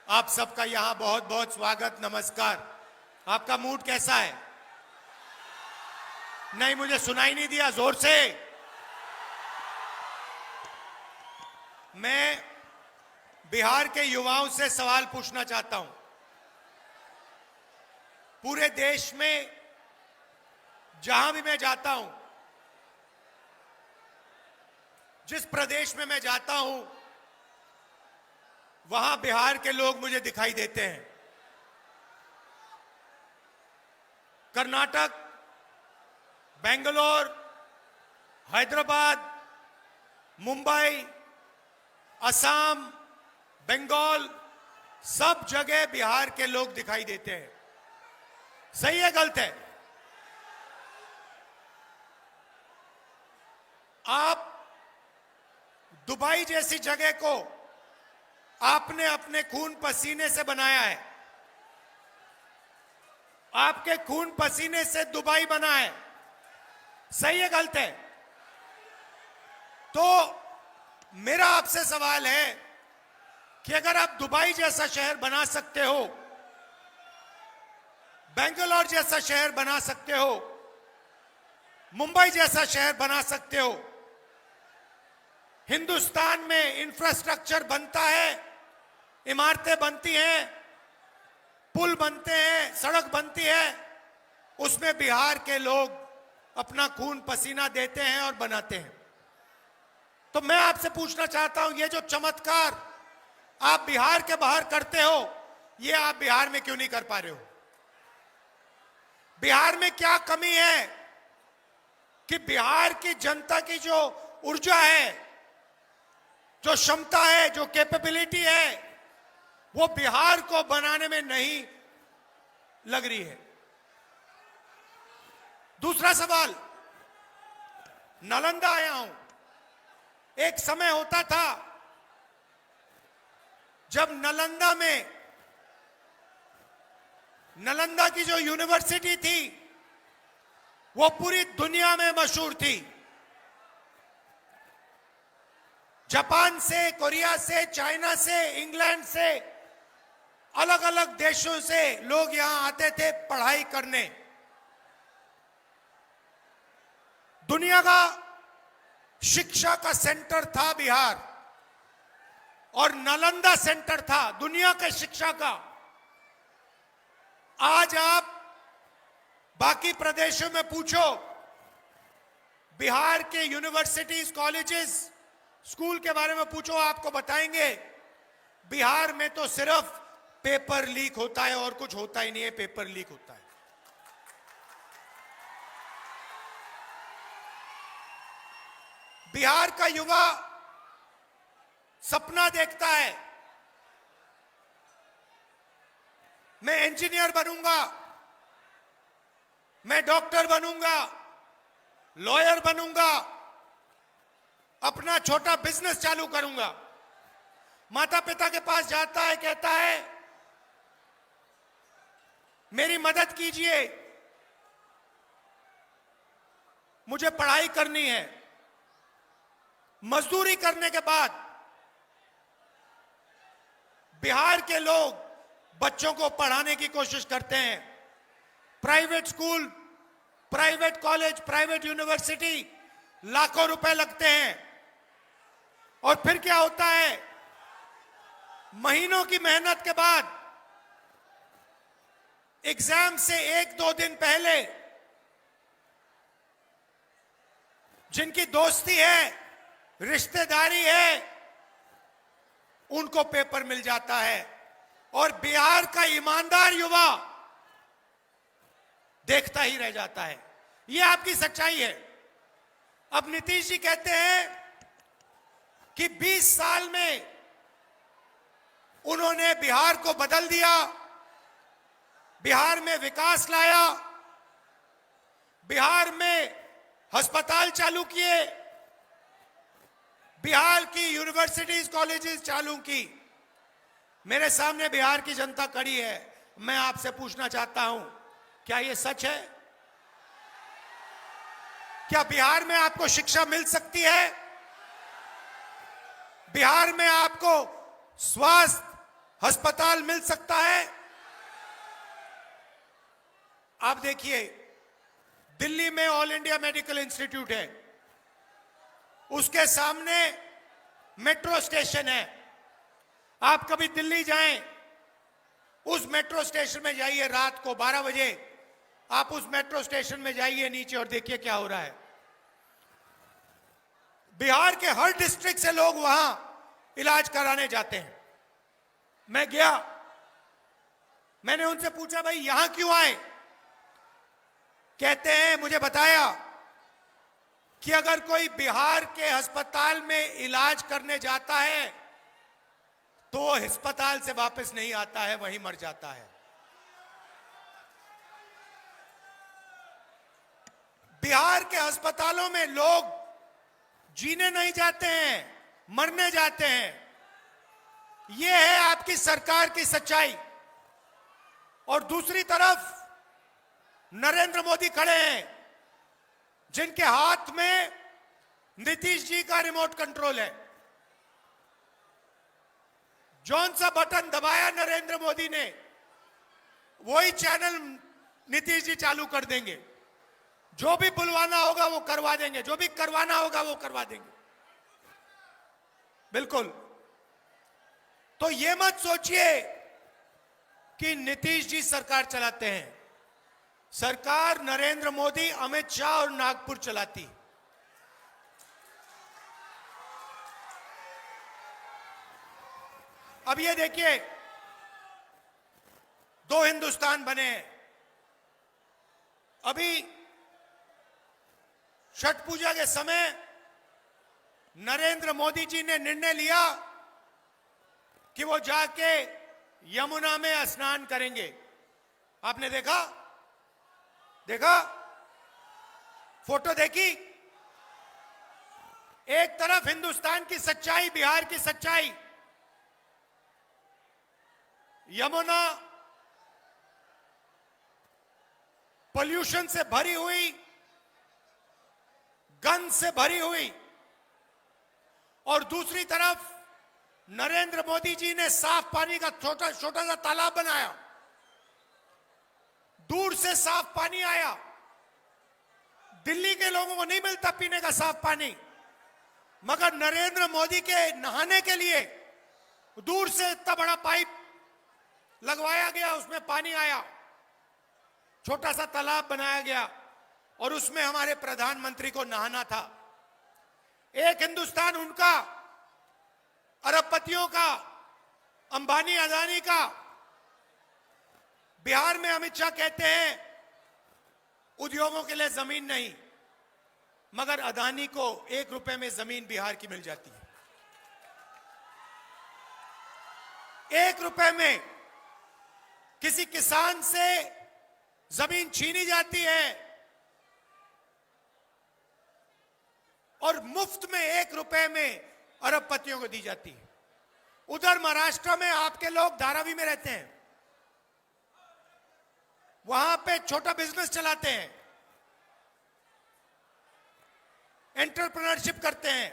आप सबका यहां बहुत बहुत स्वागत, नमस्कार। आपका मूड कैसा है? नहीं, मुझे सुनाई नहीं दिया, जोर से। मैं बिहार के युवाओं से सवाल पूछना चाहता हूं। पूरे देश में जहां भी मैं जाता हूं, जिस प्रदेश में मैं जाता हूं, वहां बिहार के लोग मुझे दिखाई देते हैं। कर्नाटक, बेंगलोर, हैदराबाद, मुंबई, असम, बंगाल, सब जगह बिहार के लोग दिखाई देते हैं। सही है, गलत है? आप दुबई जैसी जगह को आपने अपने खून पसीने से बनाया है। आपके खून पसीने से दुबई बना है। सही है, गलत है? तो मेरा आपसे सवाल है कि अगर आप दुबई जैसा शहर बना सकते हो, बेंगलोर जैसा शहर बना सकते हो, मुंबई जैसा शहर बना सकते हो, हिंदुस्तान में इंफ्रास्ट्रक्चर बनता है, इमारतें बनती हैं, पुल बनते हैं, सड़क बनती है, उसमें बिहार के लोग अपना खून पसीना देते हैं और बनाते हैं। तो मैं आपसे पूछना चाहता हूं, ये जो चमत्कार आप बिहार के बाहर करते हो, ये आप बिहार में क्यों नहीं कर पा रहे हो? बिहार में क्या कमी है कि बिहार की जनता की जो ऊर्जा है, जो क्षमता है, जो कैपेबिलिटी है, वो बिहार को बनाने में नहीं लग रही है? दूसरा सवाल, नालंदा आया हूं। एक समय होता था जब नालंदा की जो यूनिवर्सिटी थी, वो पूरी दुनिया में मशहूर थी। जापान से, कोरिया से, चाइना से, इंग्लैंड से, अलग अलग देशों से लोग यहां आते थे पढ़ाई करने। दुनिया का शिक्षा का सेंटर था बिहार, और नालंदा सेंटर था दुनिया के शिक्षा का। आज आप बाकी प्रदेशों में पूछो, बिहार के यूनिवर्सिटीज, कॉलेजेस, स्कूल के बारे में पूछो, आपको बताएंगे बिहार में तो सिर्फ पेपर लीक होता है और कुछ होता ही नहीं है, पेपर लीक होता है। बिहार का युवा सपना देखता है, मैं इंजीनियर बनूंगा, मैं डॉक्टर बनूंगा, लॉयर बनूंगा, अपना छोटा बिजनेस चालू करूंगा। माता पिता के पास जाता है, कहता है मेरी मदद कीजिए, मुझे पढ़ाई करनी है। मजदूरी करने के बाद बिहार के लोग बच्चों को पढ़ाने की कोशिश करते हैं। Private school, private college, private university, लाखों रुपए लगते हैं। और फिर क्या होता है? महीनों की मेहनत के बाद एग्जाम से एक दो दिन पहले जिनकी दोस्ती है, रिश्तेदारी है, उनको पेपर मिल जाता है। और बिहार का ईमानदार युवा देखता ही रह जाता है। यह आपकी सच्चाई है। अब नीतीश जी कहते हैं कि 20 साल में उन्होंने बिहार को बदल दिया, बिहार में विकास लाया, बिहार में अस्पताल चालू किए, बिहार की यूनिवर्सिटीज, कॉलेजेस चालू की। मेरे सामने बिहार की जनता खड़ी है। मैं आपसे पूछना चाहता हूं, क्या यह सच है? क्या बिहार में आपको शिक्षा मिल सकती है? बिहार में आपको स्वास्थ्य, अस्पताल मिल सकता है। आप देखिए, दिल्ली में ऑल इंडिया मेडिकल इंस्टीट्यूट है, उसके सामने मेट्रो स्टेशन है। आप कभी दिल्ली जाएं, उस मेट्रो स्टेशन में जाइए, रात को 12 बजे आप उस मेट्रो स्टेशन में जाइए नीचे और देखिए क्या हो रहा है। बिहार के हर डिस्ट्रिक्ट से लोग वहां इलाज कराने जाते हैं। मैं गया, मैंने उनसे पूछा, भाई यहां क्यों आए? कहते हैं, मुझे बताया कि अगर कोई बिहार के अस्पताल में इलाज करने जाता है तो वो अस्पताल से वापस नहीं आता है, वहीं मर जाता है। बिहार के अस्पतालों में लोग जीने नहीं जाते हैं, मरने जाते हैं। यह है आपकी सरकार की सच्चाई। और दूसरी तरफ नरेंद्र मोदी खड़े हैं, जिनके हाथ में नीतीश जी का रिमोट कंट्रोल है। जौन सा बटन दबाया नरेंद्र मोदी ने, वही चैनल नीतीश जी चालू कर देंगे। जो भी बुलवाना होगा वो करवा देंगे, जो भी करवाना होगा वो करवा देंगे। बिल्कुल। तो ये मत सोचिए कि नीतीश जी सरकार चलाते हैं। सरकार नरेंद्र मोदी, अमित शाह और नागपुर चलाती। अब ये देखिए, दो हिंदुस्तान बने हैं। अभी छठ पूजा के समय नरेंद्र मोदी जी ने निर्णय लिया कि वो जाके यमुना में स्नान करेंगे। आपने देखा फोटो देखी? एक तरफ हिंदुस्तान की सच्चाई, बिहार की सच्चाई, यमुना पोल्यूशन से भरी हुई, गंद से भरी हुई, और दूसरी तरफ नरेंद्र मोदी जी ने साफ पानी का छोटा सा तालाब बनाया। दूर से साफ पानी आया। दिल्ली के लोगों को नहीं मिलता पीने का साफ पानी, मगर नरेंद्र मोदी के नहाने के लिए दूर से इतना बड़ा पाइप लगवाया गया, उसमें पानी आया, छोटा सा तालाब बनाया गया और उसमें हमारे प्रधानमंत्री को नहाना था। एक हिंदुस्तान उनका, अरबपतियों का, अंबानी अदानी का। बिहार में अमित शाह कहते हैं उद्योगों के लिए जमीन नहीं, मगर अदानी को 1 रुपए में जमीन बिहार की मिल जाती है। 1 रुपए में किसी किसान से जमीन छीनी जाती है और मुफ्त में 1 रुपए में अरबपतियों को दी जाती है। उधर महाराष्ट्र में आपके लोग धारावी में रहते हैं, वहां पे छोटा बिजनेस चलाते हैं, एंटरप्रेन्योरशिप करते हैं।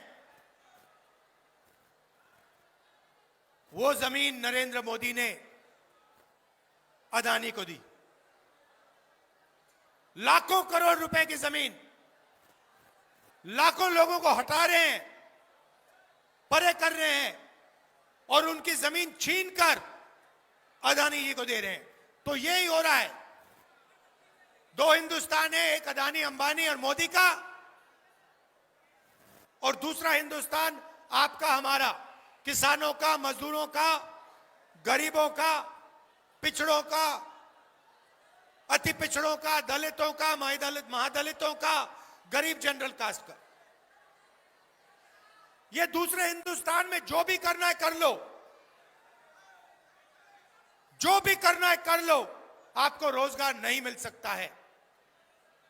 वो जमीन नरेंद्र मोदी ने अदानी को दी। लाखों करोड़ रुपए की जमीन लाखों लोगों को हटा रहे हैं, परे कर रहे हैं और उनकी जमीन छीनकर अदानी जी को दे रहे हैं। तो यही हो रहा है। 2 हिंदुस्तान है, एक अदानी, अंबानी और मोदी का, और दूसरा हिंदुस्तान आपका, हमारा, किसानों का, मजदूरों का, गरीबों का, पिछड़ों का, अति पिछड़ों का, दलितों का, महादलितों का, गरीब जनरल कास्ट का। ये दूसरे हिंदुस्तान में जो भी करना है कर लो, जो भी करना है कर लो, आपको रोजगार नहीं मिल सकता है।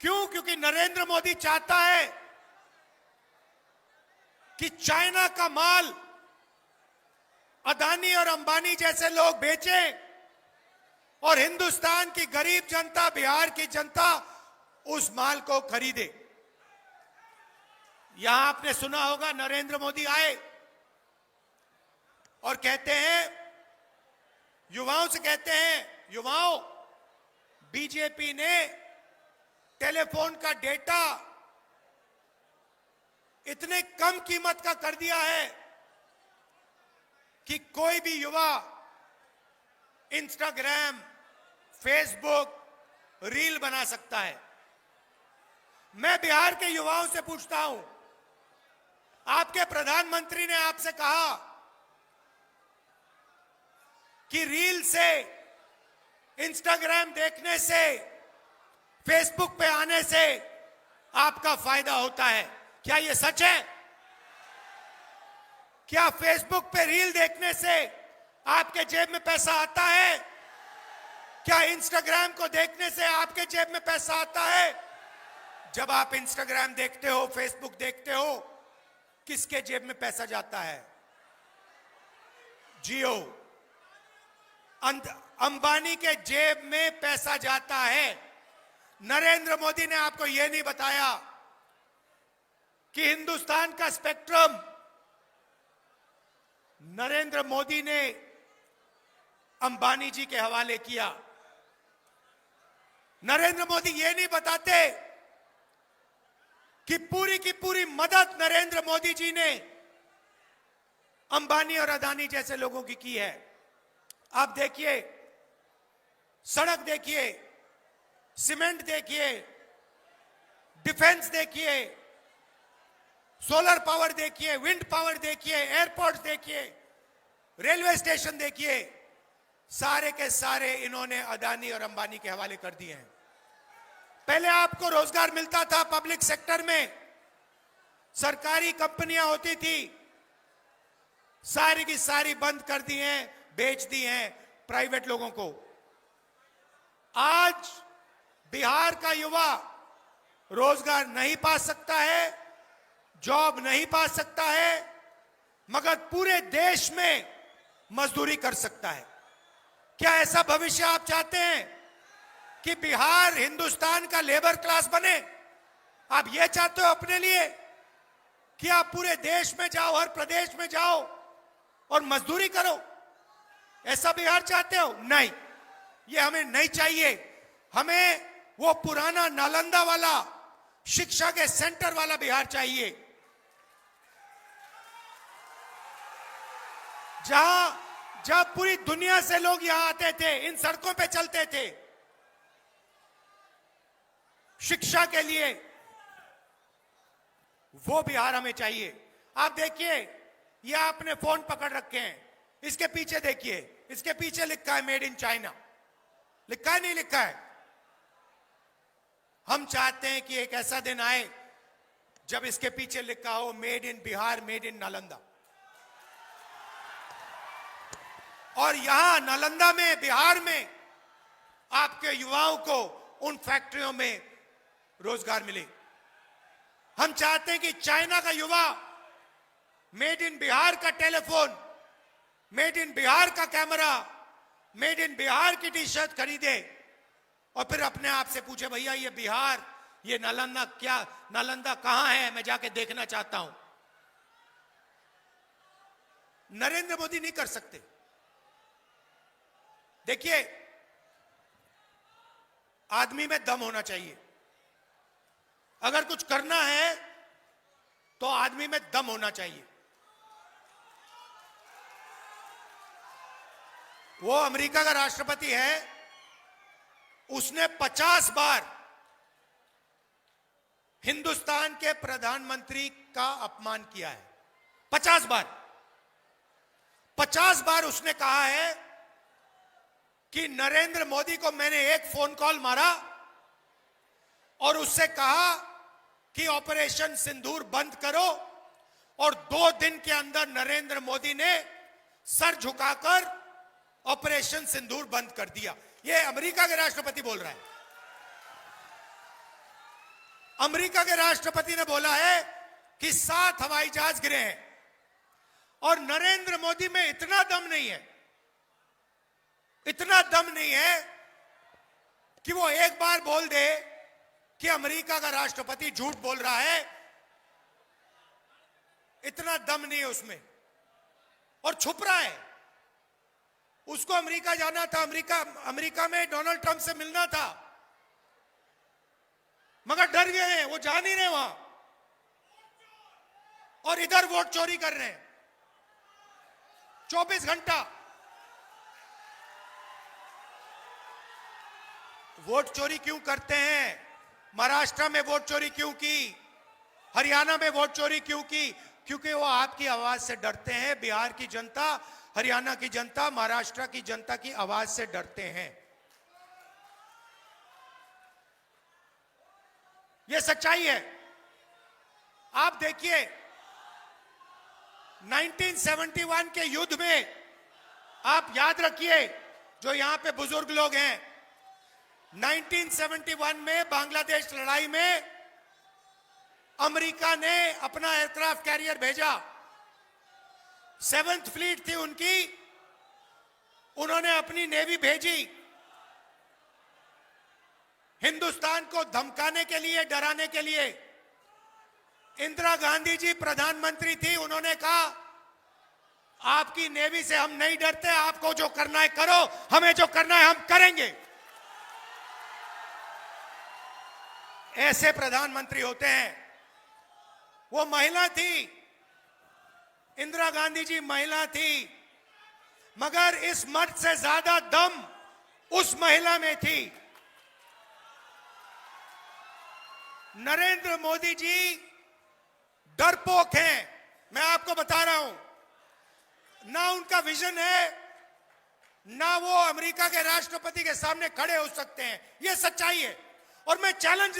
क्यों? क्योंकि नरेंद्र मोदी चाहता है कि चाइना का माल अदानी और अंबानी जैसे लोग बेचें और हिंदुस्तान की गरीब जनता, बिहार की जनता उस माल को खरीदे। यहां आपने सुना होगा, नरेंद्र मोदी आए और कहते हैं युवाओं से कहते हैं, युवाओं, बीजेपी ने टेलीफोन का डेटा इतने कम कीमत का कर दिया है कि कोई भी युवा इंस्टाग्राम, फेसबुक, रील बना सकता है। मैं बिहार के युवाओं से पूछता हूं, आपके प्रधानमंत्री ने आपसे कहा कि रील से, इंस्टाग्राम देखने से, फेसबुक पे आने से आपका फायदा होता है। क्या यह सच है? क्या फेसबुक पे रील देखने से आपके जेब में पैसा आता है? क्या इंस्टाग्राम को देखने से आपके जेब में पैसा आता है? जब आप इंस्टाग्राम देखते हो, फेसबुक देखते हो, किसके जेब में पैसा जाता है? जियो, अंबानी के जेब में पैसा जाता है। नरेंद्र मोदी ने आपको यह नहीं बताया कि हिंदुस्तान का स्पेक्ट्रम नरेंद्र मोदी ने अंबानी जी के हवाले किया। नरेंद्र मोदी यह नहीं बताते कि पूरी की पूरी मदद नरेंद्र मोदी जी ने अंबानी और अदानी जैसे लोगों की है। आप देखिए, सड़क देखिए, सीमेंट देखिए, डिफेंस देखिए, सोलर पावर देखिए, विंड पावर देखिए, एयरपोर्ट देखिए, रेलवे स्टेशन देखिए, सारे के सारे इन्होंने अदानी और अंबानी के हवाले कर दिए हैं। पहले आपको रोजगार मिलता था पब्लिक सेक्टर में, सरकारी कंपनियां होती थी, सारी की सारी बंद कर दी हैं, बेच दी हैं प्राइवेट लोगों को। आज बिहार का युवा रोजगार नहीं पा सकता है, जॉब नहीं पा सकता है, मगर पूरे देश में मजदूरी कर सकता है। क्या ऐसा भविष्य आप चाहते हैं कि बिहार हिंदुस्तान का लेबर क्लास बने? आप ये चाहते हो अपने लिए कि आप पूरे देश में जाओ, हर प्रदेश में जाओ और मजदूरी करो? ऐसा बिहार चाहते हो? नहीं, ये हमें नहीं चाहिए। हमें वो पुराना नालंदा वाला, शिक्षा के सेंटर वाला बिहार चाहिए, जहां पूरी दुनिया से लोग यहां आते थे, इन सड़कों पे चलते थे शिक्षा के लिए। वो बिहार हमें चाहिए। आप देखिए, ये आपने फोन पकड़ रखे हैं, इसके पीछे देखिए, इसके पीछे लिखा है मेड इन चाइना। लिखा है, नहीं लिखा है? हम चाहते हैं कि एक ऐसा दिन आए जब इसके पीछे लिखा हो made in Bihar, made in Nalanda. और यहां नालंदा में, बिहार में आपके युवाओं को उन फैक्ट्रियों में रोजगार मिले। हम चाहते हैं कि चाइना का युवा मेड इन बिहार का टेलीफोन, मेड इन बिहार का कैमरा, मेड इन बिहार की टी शर्ट खरीदे और फिर अपने आप से पूछे, भैया ये बिहार, ये नालंदा, क्या नालंदा कहां है? मैं जाके देखना चाहता हूं। नरेंद्र मोदी नहीं कर सकते। देखिए, आदमी में दम होना चाहिए। अगर कुछ करना है तो आदमी में दम होना चाहिए। वो अमेरिका का राष्ट्रपति है, उसने 50 बार हिंदुस्तान के प्रधानमंत्री का अपमान किया है। 50 बार। 50 बार उसने कहा है कि नरेंद्र मोदी को मैंने एक फोन कॉल मारा और उससे कहा कि ऑपरेशन सिंदूर बंद करो, और 2 दिन के अंदर नरेंद्र मोदी ने सर झुकाकर ऑपरेशन सिंदूर बंद कर दिया। यह अमेरिका के राष्ट्रपति बोल रहा है। अमेरिका के राष्ट्रपति ने बोला है कि 7 हवाई जहाज गिरे हैं, और नरेंद्र मोदी में इतना दम नहीं है, इतना दम नहीं है कि वो एक बार बोल दे कि अमेरिका का राष्ट्रपति झूठ बोल रहा है। इतना दम नहीं है उसमें, और छुप रहा है। उसको अमेरिका जाना था, अमेरिका में डोनाल्ड ट्रंप से मिलना था, मगर डर गए हैं, वो जा नहीं रहे वहां और इधर वोट चोरी कर रहे हैं 24 घंटा। वोट चोरी क्यों करते हैं? महाराष्ट्र में वोट चोरी क्यों की? हरियाणा में वोट चोरी क्यों की? क्योंकि वो आपकी आवाज से डरते हैं। बिहार की जनता, हरियाणा की जनता, महाराष्ट्र की जनता की आवाज से डरते हैं। यह सच्चाई है। आप देखिए 1971 के युद्ध में, आप याद रखिए जो यहां पे बुजुर्ग लोग हैं, 1971 में बांग्लादेश लड़ाई में अमेरिका ने अपना एयरक्राफ्ट कैरियर भेजा, 7th फ्लीट थी उनकी, उन्होंने अपनी नेवी भेजी हिंदुस्तान को धमकाने के लिए, डराने के लिए। इंदिरा गांधी जी प्रधानमंत्री थी, उन्होंने कहा आपकी नेवी से हम नहीं डरते, आपको जो करना है करो, हमें जो करना है हम करेंगे। ऐसे प्रधानमंत्री होते हैं। वो महिला थी, इंदिरा गांधी जी महिला थी, मगर इस मर्द से ज्यादा दम उस महिला में थी। नरेंद्र मोदी जी डरपोक हैं, मैं आपको बता रहा हूं। ना उनका विजन है, ना वो अमेरिका के राष्ट्रपति के सामने खड़े हो सकते हैं। यह सच्चाई है। और मैं चैलेंज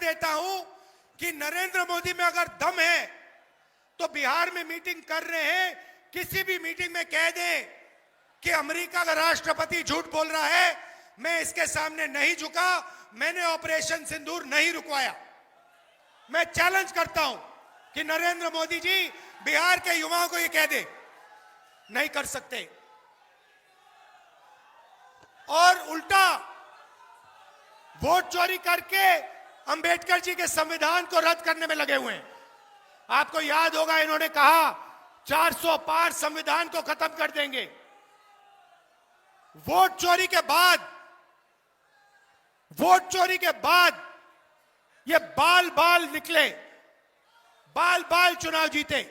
देता हूं कि नरेंद्र मोदी में अगर दम है तो बिहार में मीटिंग कर रहे हैं, किसी भी मीटिंग में कह दें कि अमेरिका का राष्ट्रपति झूठ बोल रहा है, मैं इसके सामने नहीं झुका, मैंने ऑपरेशन सिंदूर नहीं रुकवाया। मैं चैलेंज करता हूं कि नरेंद्र मोदी जी बिहार के युवाओं को यह कह दे, नहीं कर सकते। और उल्टा वोट चोरी करके अंबेडकर जी के संविधान को रद्द करने में लगे हुए हैं। आपको याद होगा इन्होंने कहा 400 पार संविधान को खत्म कर देंगे। वोट चोरी के बाद ये बाल निकले, बाल चुनाव जीते।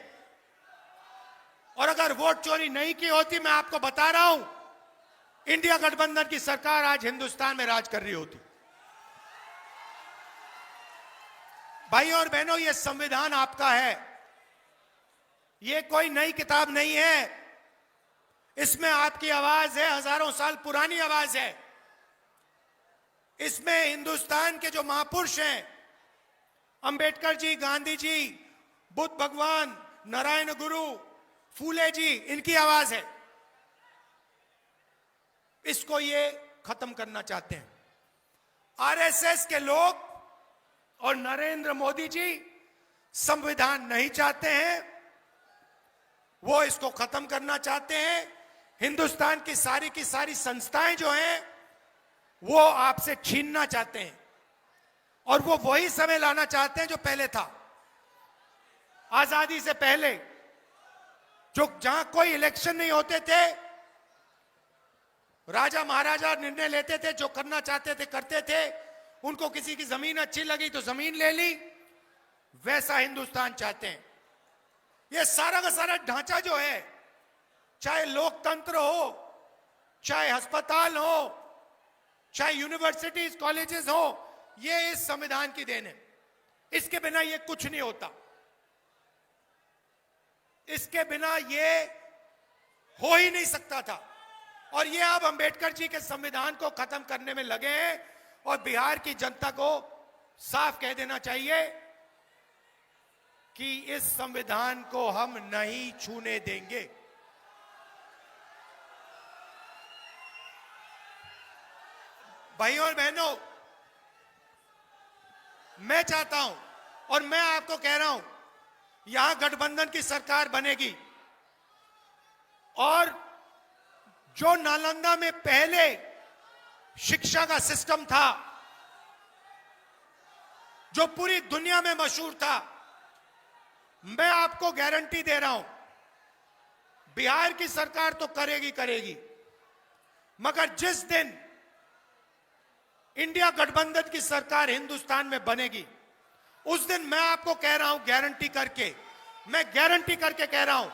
और अगर वोट चोरी नहीं की होती, मैं आपको बता रहा हूं, इंडिया गठबंधन की सरकार आज हिंदुस्तान में राज कर रही होती। भाइयों और बहनों, यह संविधान आपका है, यह कोई नई किताब नहीं है। इसमें आपकी आवाज है, हजारों साल पुरानी आवाज है। इसमें हिंदुस्तान के जो महापुरुष हैं, अंबेडकर जी, गांधी जी, बुद्ध भगवान, नारायण गुरु, फूले जी, इनकी आवाज है। इसको ये खत्म करना चाहते हैं आरएसएस के लोग। और नरेंद्र मोदी जी संविधान नहीं चाहते हैं, वो इसको खत्म करना चाहते हैं। हिंदुस्तान की सारी संस्थाएं जो हैं वो आपसे छीनना चाहते हैं, और वो वही समय लाना चाहते हैं जो पहले था, आजादी से पहले, जो जहां कोई इलेक्शन नहीं होते थे, राजा महाराजा निर्णय लेते थे, जो करना चाहते थे करते थे। उनको किसी की जमीन अच्छी लगी तो जमीन ले ली, वैसा हिंदुस्तान चाहते हैं। ये सारा का सारा ढांचा जो है, चाहे लोकतंत्र हो, चाहे अस्पताल हो, चाहे यूनिवर्सिटीज कॉलेजेस हो, ये इस संविधान की देन है। इसके बिना ये कुछ नहीं होता, इसके बिना ये हो ही नहीं सकता था। और ये अब अंबेडकर जी के संविधान को खत्म करने में लगे हैं। और बिहार की जनता को साफ कह देना चाहिए कि इस संविधान को हम नहीं छूने देंगे। भाइयों और बहनों, मैं चाहता हूं और मैं आपको कह रहा हूं, यहां गठबंधन की सरकार बनेगी। और जो नालंदा में पहले शिक्षा का सिस्टम था, जो पूरी दुनिया में मशहूर था, मैं आपको गारंटी दे रहा हूं, बिहार की सरकार तो करेगी करेगी, मगर जिस दिन इंडिया गठबंधन की सरकार हिंदुस्तान में बनेगी, उस दिन मैं आपको कह रहा हूं, मैं गारंटी करके कह रहा हूं,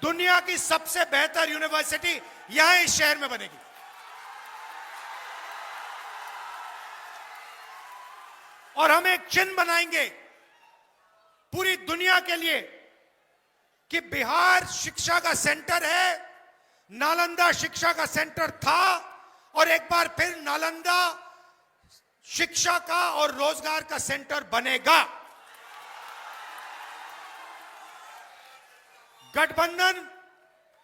दुनिया की सबसे बेहतर यूनिवर्सिटी यहां इस शहर में बनेगी। और हम एक चिन्ह बनाएंगे पूरी दुनिया के लिए कि बिहार शिक्षा का सेंटर है, नालंदा शिक्षा का सेंटर था, और एक बार फिर नालंदा शिक्षा का और रोजगार का सेंटर बनेगा। गठबंधन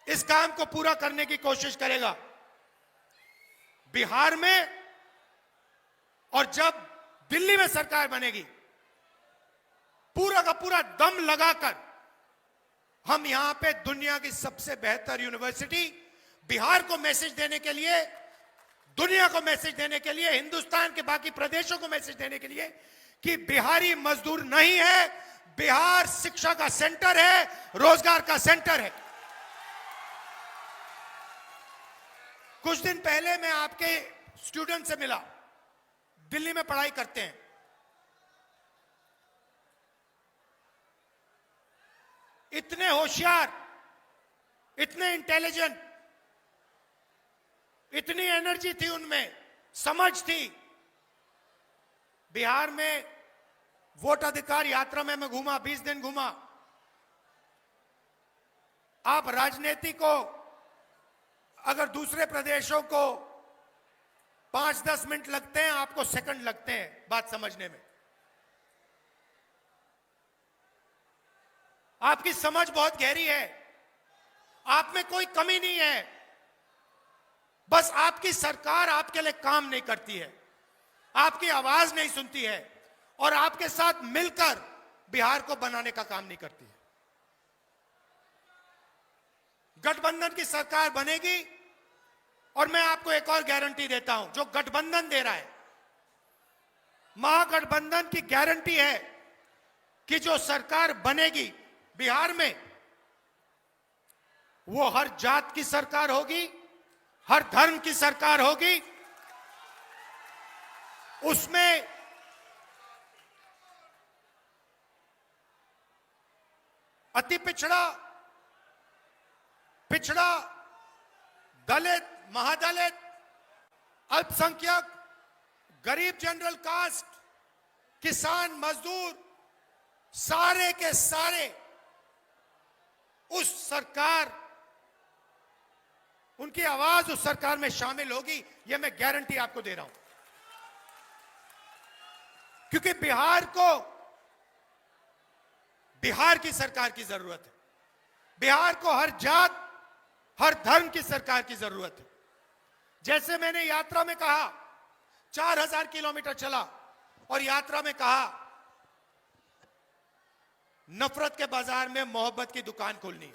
इस काम को पूरा करने की कोशिश करेगा बिहार में, और जब दिल्ली में सरकार बनेगी, पूरा का पूरा दम लगाकर हम यहां पे दुनिया की सबसे बेहतर यूनिवर्सिटी, बिहार को मैसेज देने के लिए, दुनिया को मैसेज देने के लिए, हिंदुस्तान के बाकी प्रदेशों को मैसेज देने के लिए कि बिहारी मजदूर नहीं है, बिहार शिक्षा का सेंटर है, रोजगार का सेंटर है। कुछ दिन पहले मैं आपके स्टूडेंट से मिला, दिल्ली में पढ़ाई करते हैं। इतने होशियार, इतने इंटेलिजेंट, इतनी एनर्जी थी उनमें, समझ थी। बिहार में वोट अधिकार यात्रा में मैं घूमा, 20 दिन घूमा। आप राजनीति को, अगर दूसरे प्रदेशों को 5-10 मिनट लगते हैं, आपको सेकंड लगते हैं बात समझने में। आपकी समझ बहुत गहरी है, आप में कोई कमी नहीं है, बस आपकी सरकार आपके लिए काम नहीं करती है, आपकी आवाज नहीं सुनती है, और आपके साथ मिलकर बिहार को बनाने का काम नहीं करती है। गठबंधन की सरकार बनेगी, और मैं आपको एक और गारंटी देता हूं, जो गठबंधन दे रहा है, महागठबंधन की गारंटी है कि जो सरकार बनेगी बिहार में, वो हर जात की सरकार होगी, हर धर्म की सरकार होगी। उसमें अति पिछड़ा, पिछड़ा, दलित, महादलित, अल्पसंख्यक, गरीब जनरल कास्ट, किसान, मजदूर, सारे के सारे उस सरकार, उनकी आवाज उस सरकार में शामिल होगी, यह मैं गारंटी आपको दे रहा हूं। क्योंकि बिहार को बिहार की सरकार की जरूरत है, बिहार को हर जात, हर धर्म की सरकार की जरूरत है। जैसे मैंने यात्रा में कहा, 4000 किलोमीटर चला और यात्रा में कहा, नफरत के बाजार में मोहब्बत की दुकान खोलनी है।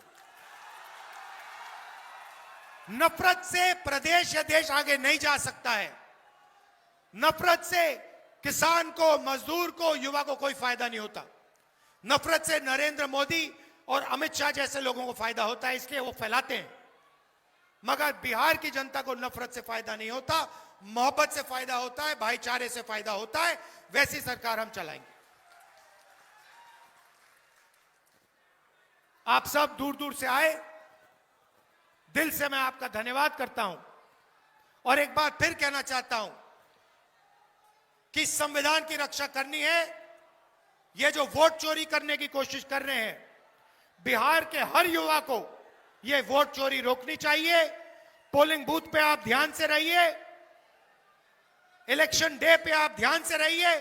नफरत से प्रदेश या देश आगे नहीं जा सकता है। नफरत से किसान को, मजदूर को, युवा को कोई फायदा नहीं होता। नफरत से नरेंद्र मोदी और अमित शाह जैसे लोगों को फायदा होता है, इसलिए वो फैलाते हैं। मगर बिहार की जनता को नफरत से फायदा नहीं होता, मोहब्बत से फायदा होता है, भाईचारे से फायदा होता है। वैसी सरकार हम चलाएंगे। आप सब दूर दूर से आए, दिल से मैं आपका धन्यवाद करता हूं, और एक बात फिर कहना चाहता हूं कि संविधान की रक्षा करनी है। ये जो वोट चोरी करने की कोशिश कर रहे हैं, बिहार के हर युवा को ये वोट चोरी रोकनी चाहिए। पोलिंग बूथ पे आप ध्यान से रहिए, इलेक्शन डे पे आप ध्यान से रहिए,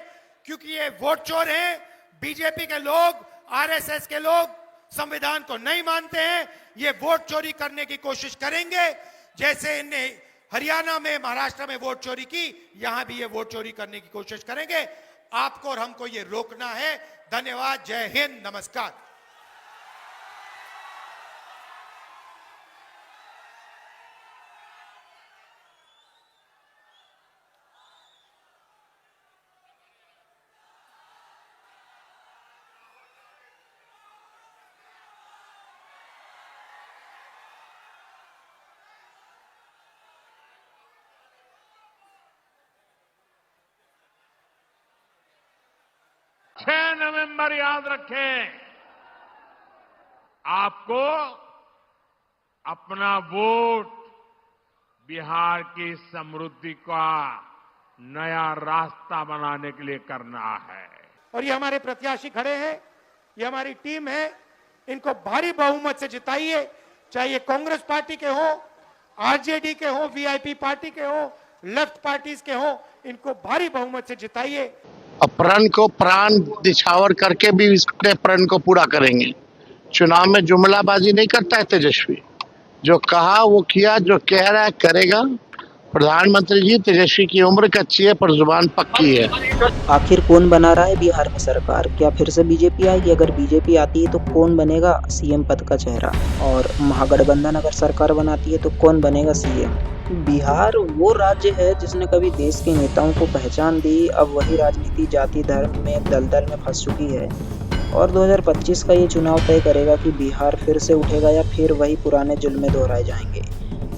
क्योंकि ये वोट चोर हैं। बीजेपी के लोग, आरएसएस के लोग संविधान को नहीं मानते हैं, ये वोट चोरी करने की कोशिश करेंगे। जैसे इनने हरियाणा में, महाराष्ट्र में वोट चोरी की, यहां भी ये वोट चोरी करने की कोशिश करेंगे। आपको और हमको ये रोकना है। धन्यवाद। जय हिंद। नमस्कार। 6 नवंबर याद रखें, आपको अपना वोट बिहार की समृद्धि का नया रास्ता बनाने के लिए करना है। और ये हमारे प्रत्याशी खड़े हैं, ये हमारी टीम है, इनको भारी बहुमत से जिताइए, चाहे ये कांग्रेस पार्टी के हो, आरजेडी के हो, वीआईपी पार्टी के हो, लेफ्ट पार्टीज के हो, इनको भारी बहुमत से जिताइए। और प्रण को प्राण दिछावर करके भी इसके प्रण को पूरा करेंगे। चुनाव में जुमलाबाजी नहीं करता है तेजस्वी, जो कहा वो किया, जो कह रहा है करेगा। प्रधानमंत्री जी, तेजस्वी की उम्र कच्ची है पर जुबान पक्की है। आखिर कौन बना रहा है बिहार में सरकार? क्या फिर से बीजेपी आएगी? अगर बीजेपी आती है तो कौन बनेगा सीएम पद का चेहरा? और महागठबंधन अगर सरकार बनाती है तो कौन बनेगा सीएम? बिहार वो राज्य है जिसने कभी देश के नेताओं को पहचान दी, अब वही राजनीति जाति धर्म में दलदल में फंस चुकी है। और 2025 का ये चुनाव तय करेगा कि बिहार फिर से उठेगा या फिर वही पुराने जुल्म दोहराए जाएंगे।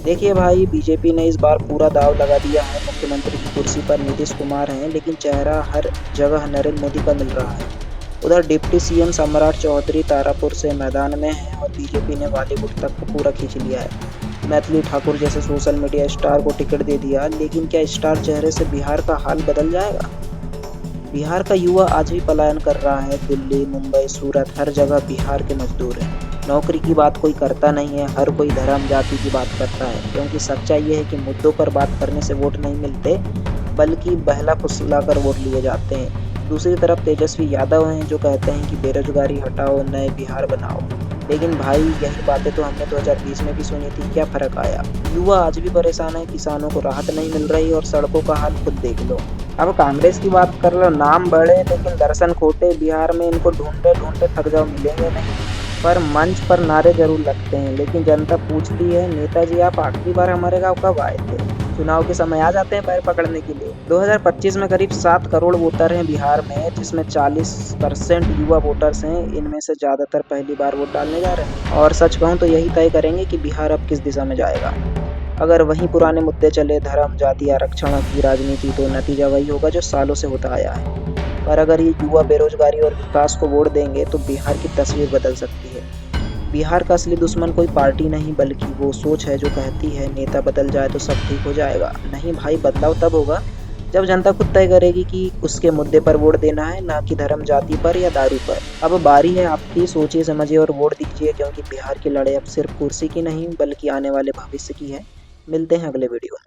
देखिए भाई, बीजेपी ने इस बार पूरा दांव लगा दिया है। मुख्यमंत्री की कुर्सी पर नीतीश कुमार हैं, लेकिन चेहरा हर जगह नरेंद्र मोदी का मिल रहा है। उधर डिप्टी सीएम सम्राट चौधरी तारापुर से मैदान में है और बीजेपी ने बॉलीवुड तक को पूरा खींच लिया है। मैथिली ठाकुर जैसे सोशल मीडिया स्टार को टिकट दे दिया, लेकिन क्या स्टार चेहरे से बिहार का हाल बदल जाएगा? बिहार का युवा आज भी पलायन कर रहा है। दिल्ली, मुंबई, सूरत, हर जगह बिहार के मजदूर हैं। नौकरी की बात कोई करता नहीं है, हर कोई धर्म जाति की बात करता है, क्योंकि सच्चाई ये है कि मुद्दों पर बात करने से वोट नहीं मिलते, बल्कि बहला फुसला कर वोट लिए जाते हैं। दूसरी तरफ तेजस्वी यादव हैं जो कहते हैं कि बेरोजगारी हटाओ, नए बिहार बनाओ। लेकिन भाई, यही बातें तो हमने 2020 में भी सुनी थी, क्या फर्क आया? युवा आज भी परेशान है, किसानों को राहत नहीं मिल रही और सड़कों का हाल खुद देख लो। अब कांग्रेस की बात कर लो, नाम बड़े लेकिन दर्शन खोटे। बिहार में इनको ढूंढते ढूंढते थक जाओ, मिलेंगे नहीं, पर मंच पर नारे जरूर लगते हैं। लेकिन जनता पूछती है, नेताजी आप आखिरी बार हमारे गांव कब आए थे? चुनाव के समय आ जाते हैं पैर पकड़ने के लिए। 2025 में करीब 7 करोड़ वोटर हैं बिहार में, जिसमें 40% युवा वोटर्स हैं। इनमें से ज़्यादातर पहली बार वोट डालने जा रहे हैं और सच कहूँ तो यही तय करेंगे कि बिहार अब किस दिशा में जाएगा। अगर वहीं पुराने मुद्दे चले, धर्म, जाति, आरक्षण की राजनीति, तो नतीजा वही होगा जो सालों से होता आया है। पर अगर ये युवा बेरोजगारी और विकास को वोट देंगे तो बिहार की तस्वीर बदल सकती है। बिहार का असली दुश्मन कोई पार्टी नहीं, बल्कि वो सोच है जो कहती है नेता बदल जाए तो सब ठीक हो जाएगा। नहीं भाई, बदलाव तब होगा जब जनता खुद तय करेगी कि उसके मुद्दे पर वोट देना है, ना कि धर्म, जाति पर या दारू पर। अब बारी है आपकी, सोचिए समझिए और वोट दीजिए, क्योंकि बिहार की लड़ाई अब सिर्फ कुर्सी की नहीं बल्कि आने वाले भविष्य की है। मिलते हैं अगले वीडियो में।